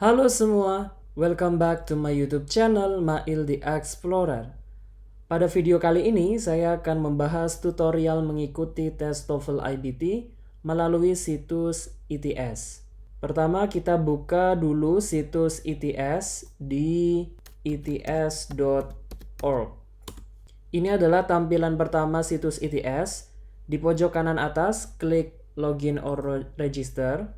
Halo semua, welcome back to my YouTube channel Mail the Explorer. Pada video kali ini saya akan membahas tutorial mengikuti tes TOEFL IBT melalui situs ITS. Pertama kita buka dulu situs ITS di its.org. Ini adalah tampilan pertama situs ITS. Di pojok kanan atas, klik login or register.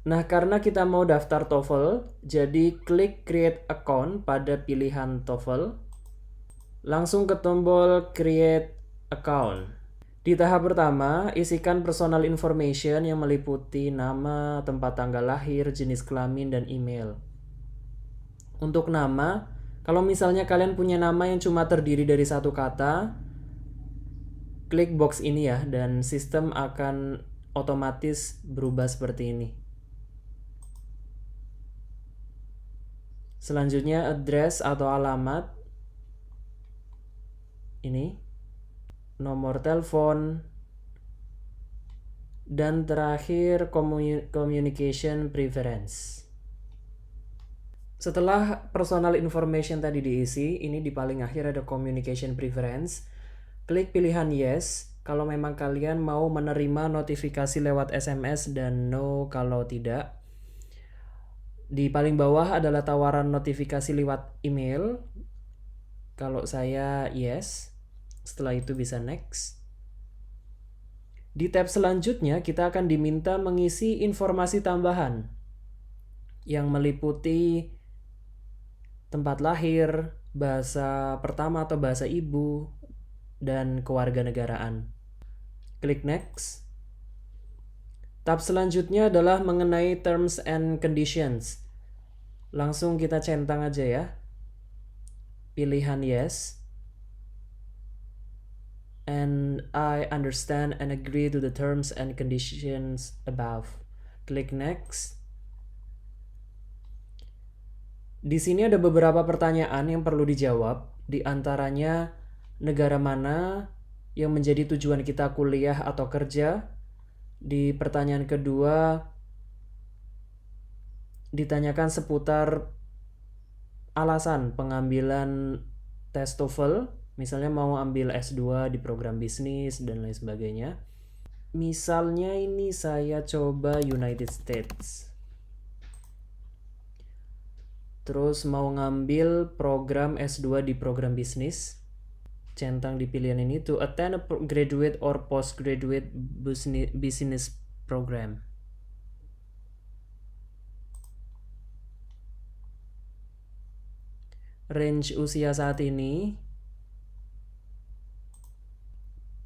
Nah, karena kita mau daftar TOEFL, jadi klik create account pada pilihan TOEFL. Langsung ke tombol create account. Di tahap pertama, isikan personal information yang meliputi nama, tempat tanggal lahir, jenis kelamin, dan email. Untuk nama, kalau misalnya kalian punya nama yang cuma terdiri dari satu kata, klik box ini ya, dan sistem akan otomatis berubah seperti ini. Selanjutnya address atau alamat. Ini. Nomor telepon. Dan terakhir communication preference. Setelah personal information tadi diisi, ini di paling akhir ada communication preference. Klik pilihan yes kalau memang kalian mau menerima notifikasi lewat SMS dan no kalau tidak. Di paling bawah adalah tawaran notifikasi lewat email. Kalau saya yes, setelah itu bisa next. Di tab selanjutnya kita akan diminta mengisi informasi tambahan yang meliputi tempat lahir, bahasa pertama atau bahasa ibu, dan kewarganegaraan. Klik next. Tab selanjutnya adalah mengenai terms and conditions. Langsung kita centang aja ya. Pilihan yes. And I understand and agree to the terms and conditions above. Klik next. Di sini ada beberapa pertanyaan yang perlu dijawab. Di antaranya negara mana yang menjadi tujuan kita kuliah atau kerja. Di pertanyaan kedua ditanyakan seputar alasan pengambilan tes TOEFL, misalnya mau ambil S2 di program bisnis dan lain sebagainya. Misalnya ini saya coba United States. Terus mau ngambil program S2 di program bisnis. Centang di pilihan ini to attend a graduate or postgraduate business program. Range usia saat ini,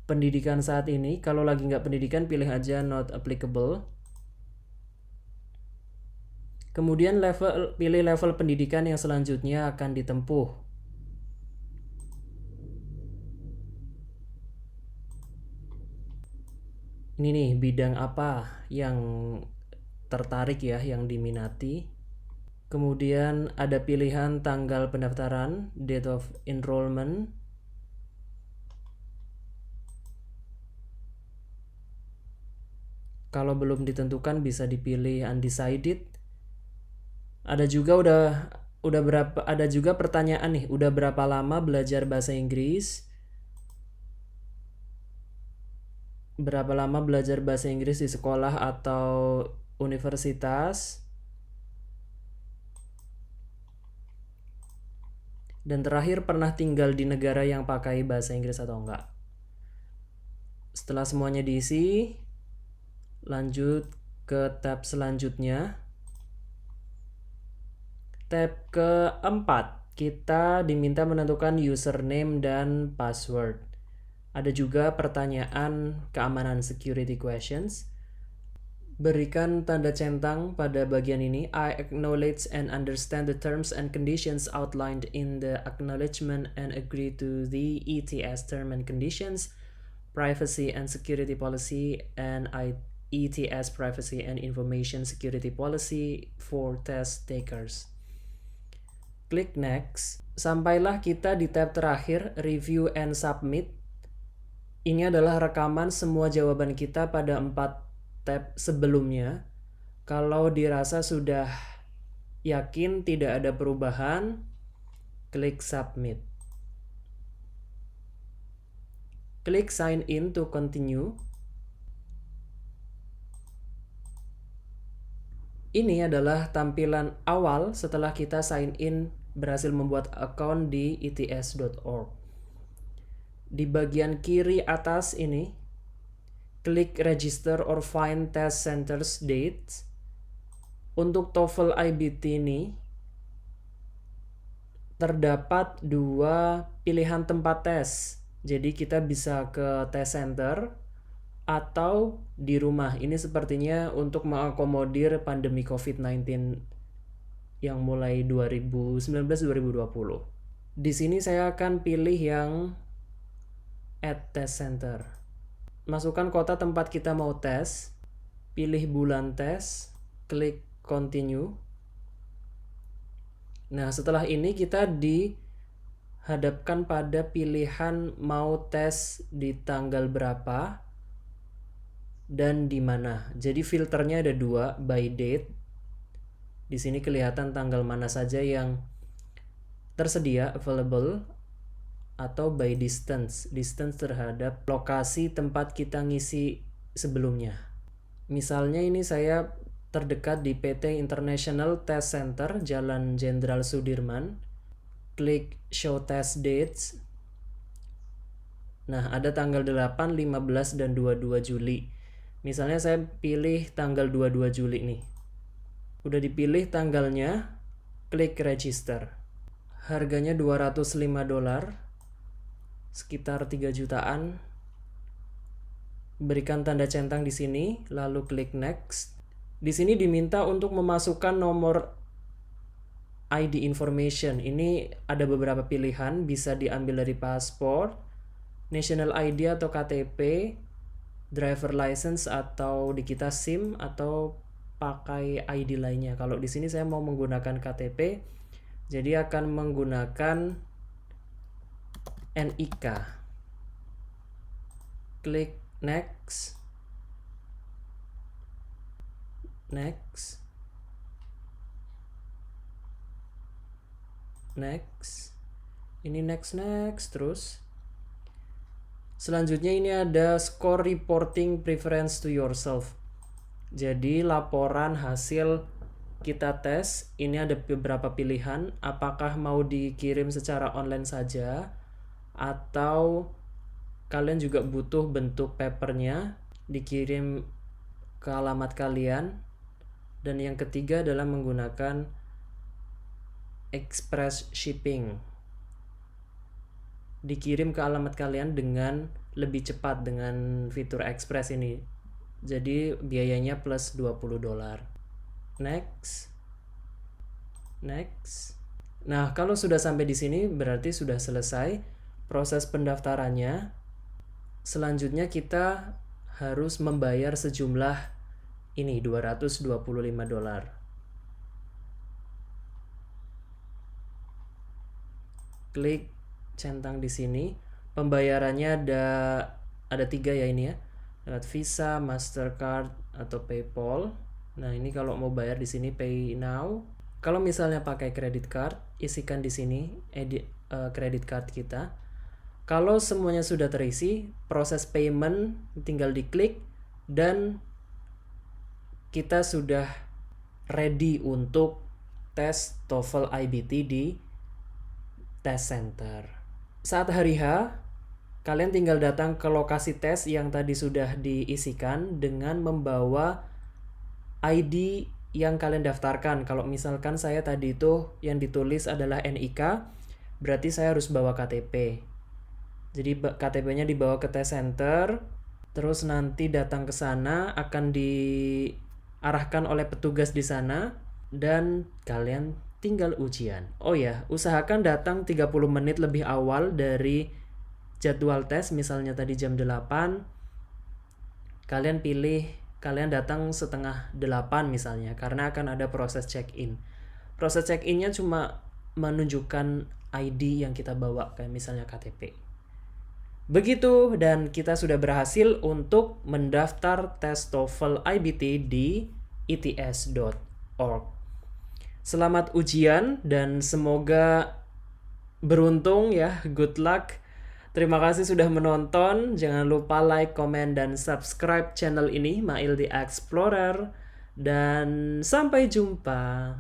pendidikan saat ini, kalau lagi nggak pendidikan pilih aja not applicable. Kemudian pilih level pendidikan yang selanjutnya akan ditempuh. Ini nih, bidang apa yang tertarik ya, yang diminati. Kemudian ada pilihan tanggal pendaftaran, date of enrollment. Kalau belum ditentukan bisa dipilih undecided. Ada juga pertanyaan nih, udah berapa lama belajar bahasa Inggris? Berapa lama belajar bahasa Inggris di sekolah atau universitas? Dan terakhir, pernah tinggal di negara yang pakai bahasa Inggris atau enggak? Setelah semuanya diisi, lanjut ke tab selanjutnya. Tab keempat, kita diminta menentukan username dan password. Ada juga pertanyaan keamanan security questions. Berikan tanda centang pada bagian ini. I acknowledge and understand the terms and conditions outlined in the acknowledgement and agree to the ETS term and conditions, privacy and security policy, and ETS privacy and information security policy for test takers. Klik next. Sampailah kita di tab terakhir, review and submit. Ini adalah rekaman semua jawaban kita pada 4 tab sebelumnya. Kalau dirasa sudah Yakin tidak ada perubahan, klik submit. Klik sign in to continue. Ini adalah tampilan awal setelah kita sign in berhasil membuat account di its.org. Di bagian kiri atas ini, klik register or find test centers dates. Untuk TOEFL IBT ini, terdapat dua pilihan tempat tes. Jadi kita bisa ke test center atau di rumah. Ini sepertinya untuk mengakomodir pandemi COVID-19 yang mulai 2019-2020. Di sini saya akan pilih yang at test center. Masukkan kota tempat kita mau tes, pilih bulan tes, klik continue. Nah, setelah ini kita dihadapkan pada pilihan mau tes di tanggal berapa dan di mana. Jadi filternya ada dua, by date. Di sini kelihatan tanggal mana saja yang tersedia, available, atau by distance, distance terhadap lokasi tempat kita ngisi sebelumnya. Misalnya ini saya terdekat di PT International Test Center, Jalan Jenderal Sudirman. Klik show test dates. Nah, ada tanggal 8, 15, dan 22 Juli. Misalnya saya pilih tanggal 22 Juli nih. Udah dipilih tanggalnya, klik register. Harganya $205, sekitar 3 jutaan. Berikan tanda centang di sini, lalu klik next. Di sini diminta untuk memasukkan nomor ID information. Ini ada beberapa pilihan, bisa diambil dari paspor, national ID atau KTP, driver license atau di kita SIM, atau pakai ID lainnya. Kalau di sini saya mau menggunakan KTP, jadi akan menggunakan NIK. Klik next. Next. Next. Ini next terus. Selanjutnya ini ada score reporting preference to yourself. Jadi laporan hasil kita tes, ini ada beberapa pilihan, apakah mau dikirim secara online saja atau kalian juga butuh bentuk papernya dikirim ke alamat kalian. Dan yang ketiga adalah menggunakan express shipping, dikirim ke alamat kalian dengan lebih cepat dengan fitur express ini. Jadi biayanya plus $20. Next. Nah, kalau sudah sampai di sini berarti sudah selesai proses pendaftarannya. Selanjutnya kita harus membayar sejumlah ini $225. Klik centang di sini. Pembayarannya ada 3 ya ini ya. Lewat Visa, Mastercard, atau PayPal. Nah, ini kalau mau bayar di sini Pay Now. Kalau misalnya pakai credit card, isikan di sini credit card kita. Kalau semuanya sudah terisi, proses payment tinggal diklik dan kita sudah ready untuk tes TOEFL IBT di test center. Saat hari H, kalian tinggal datang ke lokasi tes yang tadi sudah diisikan dengan membawa ID yang kalian daftarkan. Kalau misalkan saya tadi itu yang ditulis adalah NIK, berarti saya harus bawa KTP. Jadi KTP-nya dibawa ke test center, terus nanti datang ke sana akan diarahkan oleh petugas di sana dan kalian tinggal ujian. Oh ya, usahakan datang 30 menit lebih awal dari jadwal tes. Misalnya tadi jam 8, kalian datang setengah 8 misalnya, karena akan ada proses check-in. Proses check-innya cuma menunjukkan ID yang kita bawa, kayak misalnya KTP. Begitu, dan kita sudah berhasil untuk mendaftar tes TOEFL IBT di its.org. Selamat ujian dan semoga beruntung ya, good luck. Terima kasih sudah menonton. Jangan lupa like, komen, dan subscribe channel ini, Mail the Explorer. Dan sampai jumpa.